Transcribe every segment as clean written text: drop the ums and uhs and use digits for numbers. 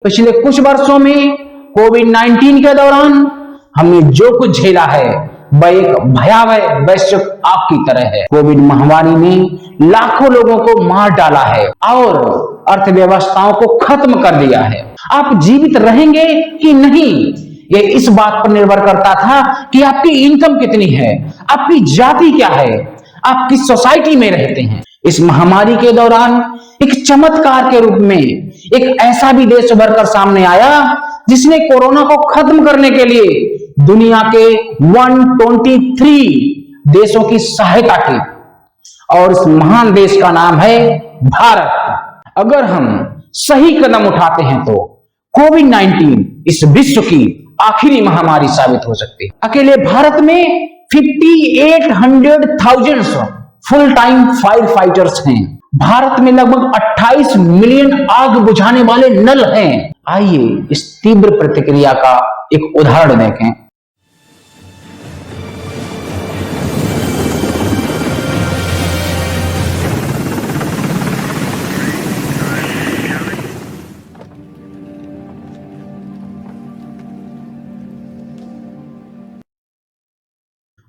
पिछले कुछ वर्षों में कोविड-19 के दौरान हमने जो कुछ झेला है वह एक भयावह वैश्विक आग की तरह है। कोविड महामारी ने लाखों लोगों को मार डाला है और अर्थव्यवस्थाओं को खत्म कर दिया है। आप जीवित रहेंगे कि नहीं, ये इस बात पर निर्भर करता था कि आपकी इनकम कितनी है, आपकी जाति क्या है, आप किस सोसाइटी में रहते हैं। इस महामारी के दौरान एक चमत्कार के रूप में एक ऐसा भी देश उभर कर सामने आया जिसने कोरोना को खत्म करने के लिए दुनिया के 123 देशों की सहायता की और इस महान देश का नाम है भारत। अगर हम सही कदम उठाते हैं तो कोविड-19 इस विश्व की आखिरी महामारी साबित हो सकती है। अकेले भारत में 5800,000 फुल टाइम फायर फाइटर्स हैं। भारत में लगभग 28 मिलियन आग बुझाने वाले नल हैं। आइए इस तीव्र प्रतिक्रिया का एक उदाहरण देखें।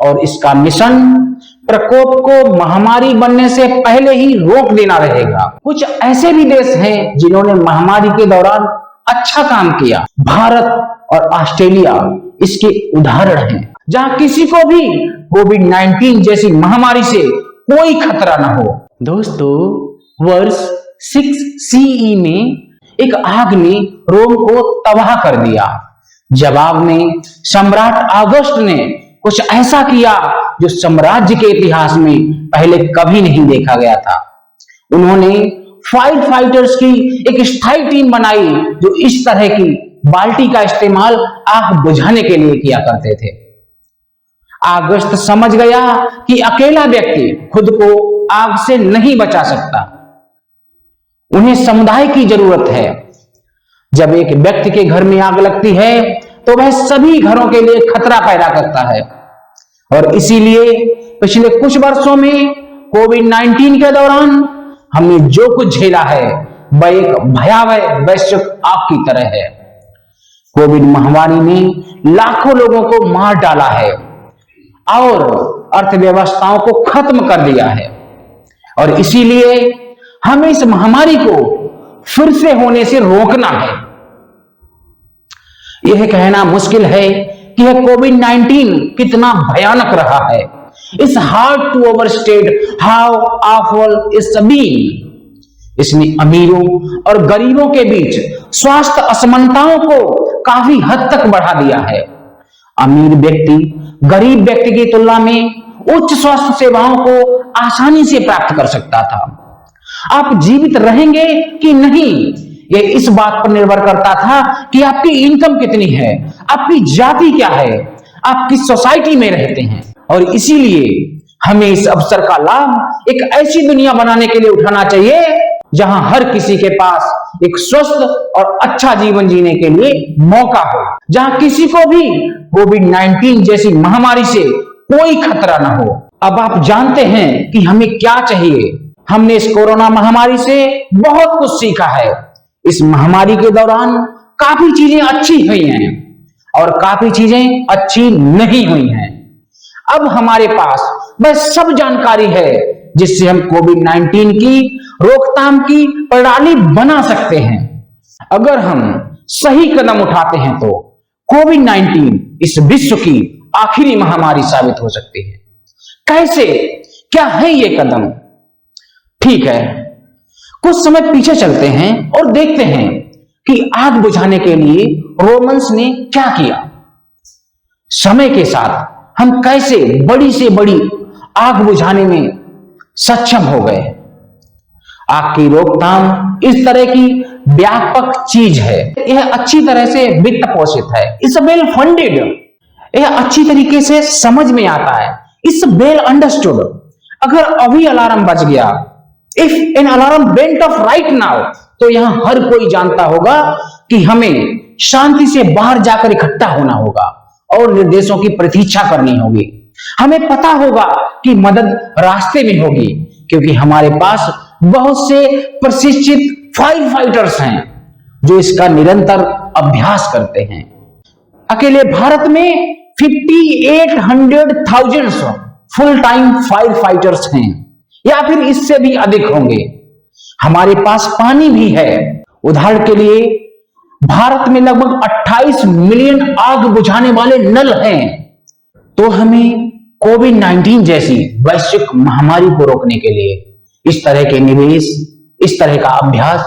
और इसका मिशन प्रकोप को महामारी बनने से पहले ही रोक देना रहेगा। कुछ ऐसे भी देश हैं जिन्होंने महामारी के दौरान अच्छा काम किया। भारत और ऑस्ट्रेलिया इसके उदाहरण हैं, जहां किसी को भी कोविड-19 जैसी महामारी से कोई खतरा न हो। दोस्तों, वर्ष 6 CE में एक आग ने रोम को तबाह कर दिया। जवाब में सम्राट ऑगस्ट ने कुछ ऐसा किया जो साम्राज्य के इतिहास में पहले कभी नहीं देखा गया था। उन्होंने फायर फाइटर्स की एक स्थायी टीम बनाई जो इस तरह की बाल्टी का इस्तेमाल आग बुझाने के लिए किया करते थे। अगस्त समझ गया कि अकेला व्यक्ति खुद को आग से नहीं बचा सकता, उन्हें समुदाय की जरूरत है। जब एक व्यक्ति के घर में आग लगती है तो वह सभी घरों के लिए खतरा पैदा करता है और इसीलिए पिछले कुछ वर्षों में कोविड-19 के दौरान हमने जो कुछ झेला है वह एक भयावह वैश्विक आग की तरह है। कोविड महामारी ने लाखों लोगों को मार डाला है और अर्थव्यवस्थाओं को खत्म कर दिया है और इसीलिए हमें इस महामारी को फिर से होने से रोकना है। यह कहना मुश्किल है कि यह कोविड-19 कितना भयानक रहा है। It's hard to overstate how awful it's been. इसने अमीरों और गरीबों के बीच स्वास्थ्य असमानताओं को काफी हद तक बढ़ा दिया है। अमीर व्यक्ति गरीब व्यक्ति की तुलना में उच्च स्वास्थ्य सेवाओं को आसानी से प्राप्त कर सकता था। आप जीवित रहेंगे कि नहीं, यह इस बात पर निर्भर करता था कि आपकी इनकम कितनी है, आपकी जाति क्या है, आप किस सोसाइटी में रहते हैं। और इसीलिए हमें इस अवसर का लाभ एक ऐसी दुनिया बनाने के लिए उठाना चाहिए जहां हर किसी के पास एक स्वस्थ और अच्छा जीवन जीने के लिए मौका हो, जहां किसी को भी कोविड-19 जैसी महामारी से कोई खतरा ना हो। अब आप जानते हैं कि हमें क्या चाहिए। हमने इस कोरोना महामारी से बहुत कुछ सीखा है। इस महामारी के दौरान काफी चीजें अच्छी हुई हैं और काफी चीजें अच्छी नहीं हुई हैं। अब हमारे पास वह सब जानकारी है जिससे हम कोविड-19 की रोकथाम की प्रणाली बना सकते हैं। अगर हम सही कदम उठाते हैं तो कोविड-19 इस विश्व की आखिरी महामारी साबित हो सकती है। कैसे, क्या है ये कदम? ठीक है, कुछ समय पीछे चलते हैं और देखते हैं कि आग बुझाने के लिए रोमन्स ने क्या किया। समय के साथ हम कैसे बड़ी से बड़ी आग बुझाने में सक्षम हो गए। आग की रोकथाम इस तरह की व्यापक चीज है। यह अच्छी तरह से वित्त पोषित है। It's well funded. यह अच्छी तरीके से समझ में आता है। It's well understood. अगर अभी अलार्म बज गया, if an alarm went of right now, तो यहां हर कोई जानता होगा कि हमें शांति से बाहर जाकर इकट्ठा होना होगा और निर्देशों की प्रतीक्षा करनी होगी। हमें पता होगा कि मदद रास्ते में होगी क्योंकि हमारे पास बहुत से प्रशिक्षित फायर फाइटर्स हैं जो इसका निरंतर अभ्यास करते हैं। अकेले भारत में 58,000 फुल टाइम फायर फाइटर्स हैं या फिर इससे भी अधिक होंगे। हमारे पास पानी भी है। उदाहरण के लिए भारत में लगभग 28 मिलियन आग बुझाने वाले नल हैं। तो हमें कोविड-19 जैसी वैश्विक महामारी को रोकने के लिए इस तरह के निवेश, इस तरह का अभ्यास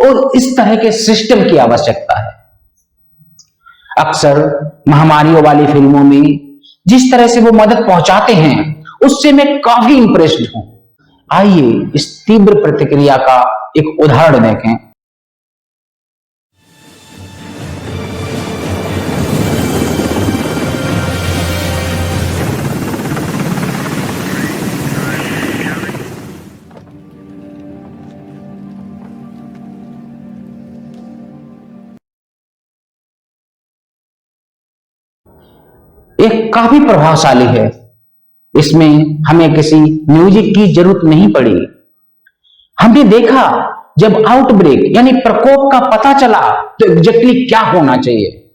और इस तरह के सिस्टम की आवश्यकता है। अक्सर महामारियों वाली फिल्मों में जिस तरह से वो मदद पहुंचाते हैं उससे मैं काफी इंप्रेस्ड हूं। आइए इस तीव्र प्रतिक्रिया का एक उदाहरण देखें। यह काफी प्रभावशाली है। इसमें हमें किसी म्यूजिक की जरूरत नहीं पड़ी। हमने देखा जब आउटब्रेक यानी प्रकोप का पता चला तो एग्जैक्टली क्या होना चाहिए।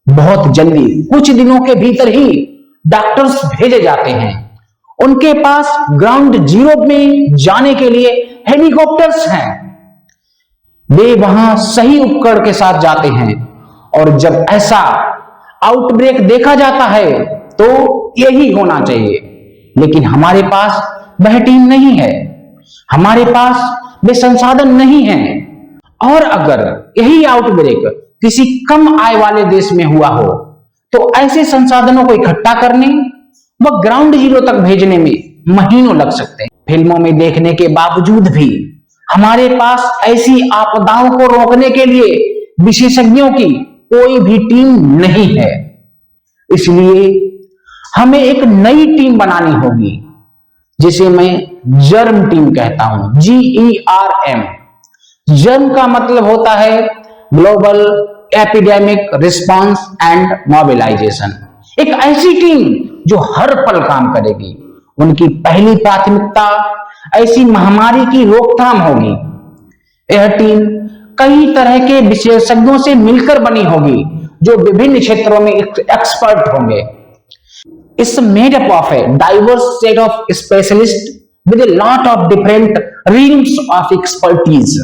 बहुत जल्दी कुछ दिनों के भीतर ही डॉक्टर्स भेजे जाते हैं। उनके पास ग्राउंड जीरो में जाने के लिए हेलीकॉप्टर्स हैं। वे वहां सही उपकरण के साथ जाते हैं और जब ऐसा आउटब्रेक देखा जाता है तो यही होना चाहिए। लेकिन हमारे पास वह टीम नहीं है, हमारे पास वे संसाधन नहीं हैं। और अगर यही आउटब्रेक किसी कम आय वाले देश में हुआ हो तो ऐसे संसाधनों को इकट्ठा करने व ग्राउंड जीरो तक भेजने में महीनों लग सकते हैं। फिल्मों में देखने के बावजूद भी हमारे पास ऐसी आपदाओं को रोकने के लिए विशेषज्ञों की कोई भी टीम नहीं है। इसलिए हमें एक नई टीम बनानी होगी जिसे मैं जर्म टीम कहता हूं। GERM। जर्म का मतलब होता है global epidemic response and mobilisation. एक ऐसी टीम जो हर पल काम करेगी। उनकी पहली प्राथमिकता ऐसी महामारी की रोकथाम होगी। यह टीम कई तरह के विशेषज्ञों से मिलकर बनी होगी जो विभिन्न क्षेत्रों में एक्सपर्ट होंगे। It's made up of a diverse set of specialist with a lot of different reams of expertise.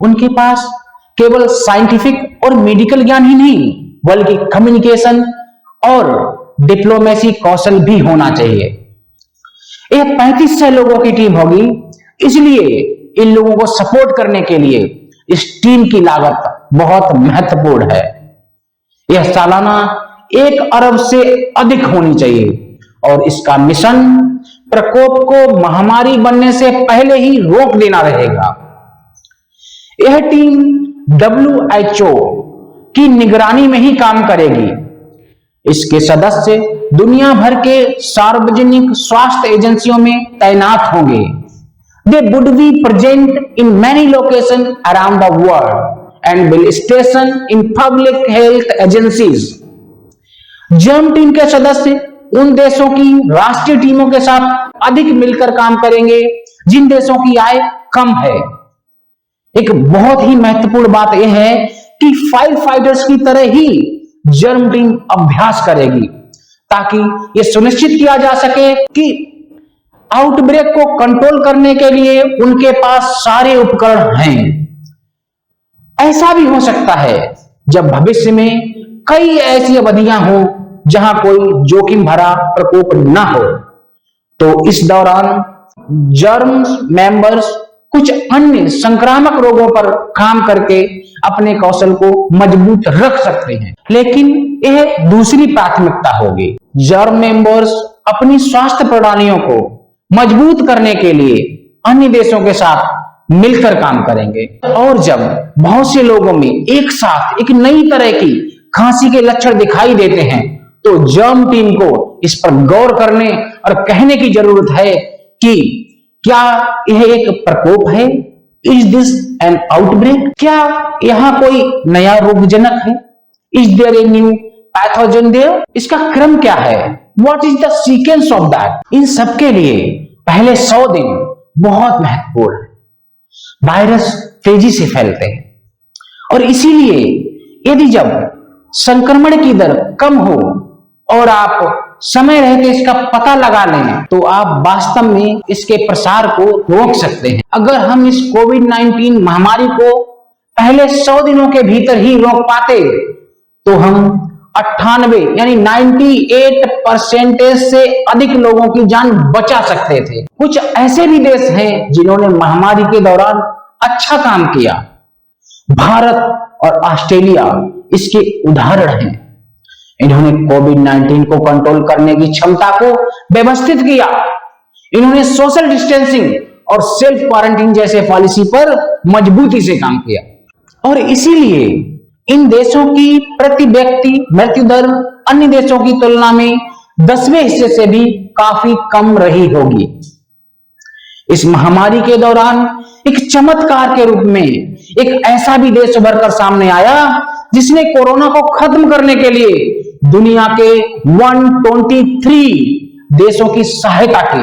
उनके पास केवल साइंटिफिक और मेडिकल ज्ञान ही नहीं बल्कि कम्युनिकेशन और डिप्लोमेसी कौशल भी होना चाहिए। यह 3500 लोगों की टीम होगी। इसलिए इन लोगों को सपोर्ट करने के लिए इस टीम की लागत बहुत महत्वपूर्ण है। यह सालाना 1 अरब से अधिक होनी चाहिए और इसका मिशन प्रकोप को महामारी बनने से पहले ही रोक देना रहेगा। यह टीम WHO की निगरानी में ही काम करेगी। इसके सदस्य दुनिया भर के सार्वजनिक स्वास्थ्य एजेंसियों में तैनात होंगे। They would be present in many locations around the world and will station in public health agencies. Germ team के सदस्य उन देशों की राष्ट्रीय टीमों के साथ अधिक मिलकर काम करेंगे जिन देशों की आय कम है। एक बहुत ही महत्वपूर्ण बात यह है कि फायर फाइटर्स की तरह ही जर्म टीम अभ्यास करेगी ताकि यह सुनिश्चित किया जा सके कि आउटब्रेक को कंट्रोल करने के लिए उनके पास सारे उपकरण हैं। ऐसा भी हो सकता है जब भविष्य में कई ऐसी अवधियां हों जहां कोई जोखिम भरा प्रकोप न हो, तो इस दौरान जर्म मेंबर्स कुछ अन्य संक्रामक रोगों पर काम करके अपने कौशल को मजबूत रख सकते हैं। लेकिन यह दूसरी प्राथमिकता होगी। जर्म मेंबर्स अपनी स्वास्थ्य प्रणालियों को मजबूत करने के लिए अन्य देशों के साथ मिलकर काम करेंगे। और जब बहुत से लोगों में एक साथ एक नई तरह की खांसी के लक्षण दिखाई देते हैं तो जर्म टीम को इस पर गौर करने और कहने की जरूरत है कि क्या यह एक प्रकोप है? Is this an outbreak? क्या यहां कोई नया रोगजनक है? Is there a new pathogen there? इसका क्रम क्या है? What is the sequence of that? इन सब के लिए पहले 100 दिन बहुत महत्वपूर्ण है। वायरस तेजी से फैलते हैं और इसीलिए यदि जब संक्रमण की दर कम हो और आप समय रहते इसका पता लगा लें तो आप वास्तव में इसके प्रसार को रोक सकते हैं। अगर हम इस कोविड-19 महामारी को पहले 100 दिनों के भीतर ही रोक पाते तो हम 98 यानी 98% से अधिक लोगों की जान बचा सकते थे। कुछ ऐसे भी देश हैं जिन्होंने महामारी के दौरान अच्छा काम किया। भारत और ऑस्ट्रेलिया इसके उदाहरण हैं। इन्होंने कोविड-19 को कंट्रोल करने की क्षमता को व्यवस्थित किया। इन्होंने सोशल डिस्टेंसिंग और सेल्फ क्वारंटीन जैसे पॉलिसी पर मजबूती से काम किया और इसीलिए इन देशों की प्रति व्यक्ति मृत्यु दर अन्य देशों की तुलना में 10वें हिस्से से भी काफी कम रही होगी। इस महामारी के दौरान एक चमत्कार के रूप में एक ऐसा भी देश उभरकर सामने आया जिसने कोरोना को खत्म करने के लिए दुनिया के 123 देशों की सहायता की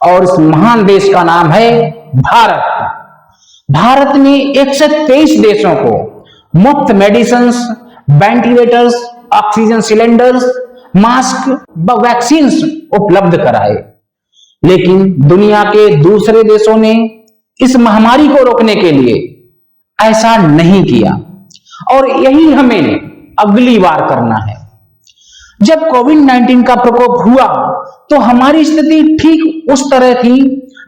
और इस महान देश का नाम है भारत। भारत में 123 देशों को मुफ्त medicine, ventilators, oxygen cylinders, mask व वैक्सीन उपलब्ध कराए। लेकिन दुनिया के दूसरे देशों ने इस महामारी को रोकने के लिए ऐसा नहीं किया और यही हमें अगली बार करना है। जब कोविड-19 का प्रकोप हुआ तो हमारी स्थिति ठीक उस तरह थी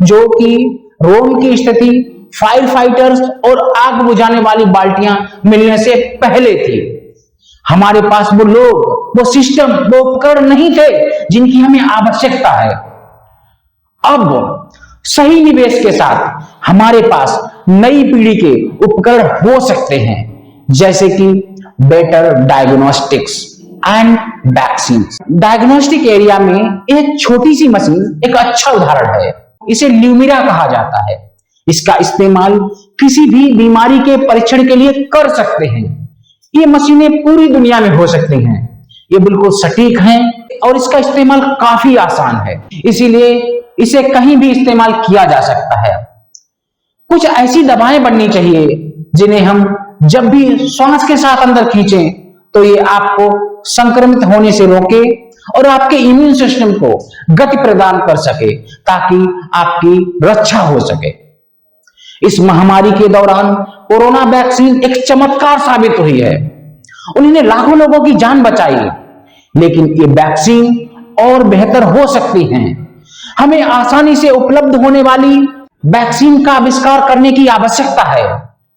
जो कि रोम की स्थिति फायर फाइटर्स और आग बुझाने वाली बाल्टियां मिलने से पहले थी। हमारे पास वो लोग, वो सिस्टम, वो उपकरण नहीं थे जिनकी हमें आवश्यकता है। अब सही निवेश के साथ हमारे पास नई पीढ़ी के उपकरण हो सकते हैं जैसे कि better diagnostics and vaccine. Diagnostic area में एक छोटी सी मशीन एक अच्छा उदाहरण है। इसे ल्यूमिरा कहा जाता है। इसका इस्तेमाल किसी भी बीमारी के परीक्षण के लिए कर सकते हैं। ये मशीनें पूरी दुनिया में हो सकती हैं। ये बिल्कुल सटीक हैं और इसका इस्तेमाल काफी आसान है, इसीलिए इसे कहीं भी इस्तेमाल किया जा सकता है। कुछ ऐसी दवाएं बननी चाहिए जिन्हें हम जब भी श्वास के साथ अंदर खींचें तो ये आपको संक्रमित होने से रोके और आपके इम्यून सिस्टम को गति प्रदान कर सके ताकि आपकी रक्षा हो सके। इस महामारी के दौरान कोरोना वैक्सीन एक चमत्कार साबित हुई है। उन्होंने लाखों लोगों की जान बचाई, लेकिन ये वैक्सीन और बेहतर हो सकती हैं। हमें आसानी से उपलब्ध होने वाली वैक्सीन का आविष्कार करने की आवश्यकता है,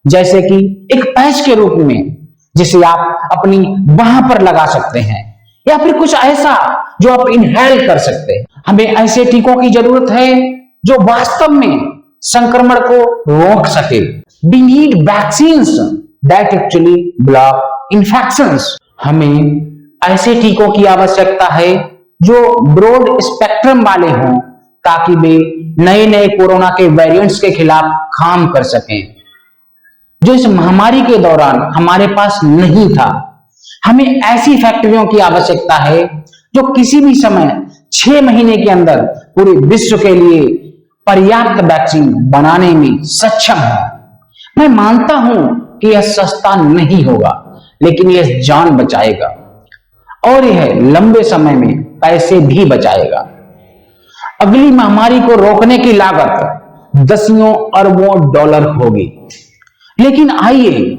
जैसे कि एक पैच के रूप में जिसे आप अपनी बाह पर लगा सकते हैं या फिर कुछ ऐसा जो आप इनहेल कर सकते हैं। हमें ऐसे टीकों की जरूरत है जो वास्तव में संक्रमण को रोक सके। We need vaccines that actually block infections. हमें ऐसे टीकों की आवश्यकता है जो ब्रॉड स्पेक्ट्रम वाले हों ताकि वे नए नए कोरोना के वेरिएंट्स के खिलाफ काम कर सकें, जो इस महामारी के दौरान हमारे पास नहीं था। हमें ऐसी फैक्ट्रियों की आवश्यकता है जो किसी भी समय 6 महीने के अंदर पूरे विश्व के लिए पर्याप्त वैक्सीन बनाने में सक्षम है। मैं मानता हूं कि यह सस्ता नहीं होगा, लेकिन यह जान बचाएगा और यह लंबे समय में पैसे भी बचाएगा। अगली महामारी को रोकने की लागत दसियों अरबों डॉलर होगी, लेकिन आइए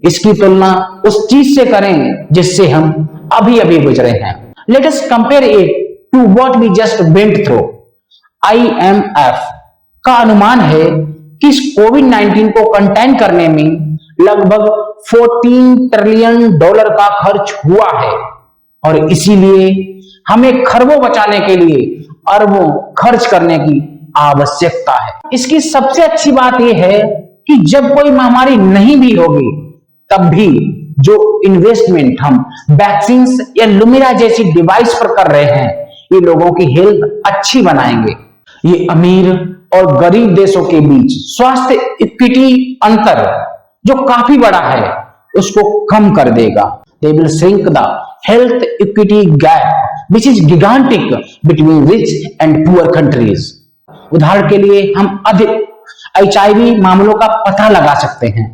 इसकी तुलना उस चीज से करें जिससे हम अभी अभी गुजरे हैं। Let us compare it to what we just went through. IMF का अनुमान है कि इस कोविड-19 को कंटेन करने में लगभग $14 ट्रिलियन का खर्च हुआ है और इसीलिए हमें खरबों बचाने के लिए अरबों खर्च करने की आवश्यकता है। इसकी सबसे अच्छी बात यह है कि जब कोई महामारी नहीं भी होगी तब भी जो इन्वेस्टमेंट हम वैक्सीन या ल्यूमिरा जैसी डिवाइस पर कर रहे हैं ये लोगों की हेल्थ अच्छी बनाएंगे। ये अमीर और गरीब देशों के बीच स्वास्थ्य इक्विटी अंतर जो काफी बड़ा है उसको कम कर देगा। They will shrink the health equity gap which is gigantic between rich and poor countries. उदाहरण के लिए हम अधिक HIV मामलों का पता लगा सकते हैं।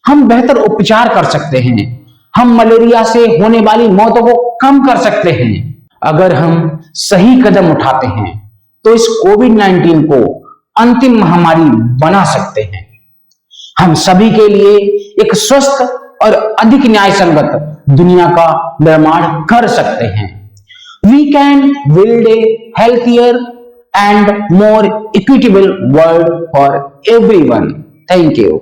हम बेहतर उपचार कर सकते हैं, हम मलेरिया से होने वाली मौतों को कम कर सकते हैं। अगर हम सही कदम उठाते हैं तो इस कोविड-19 को अंतिम महामारी बना सकते हैं। हम सभी के लिए एक स्वस्थ और अधिक न्याय संगत दुनिया का निर्माण कर सकते हैं। We can build a healthier and more equitable world for everyone. Thank you.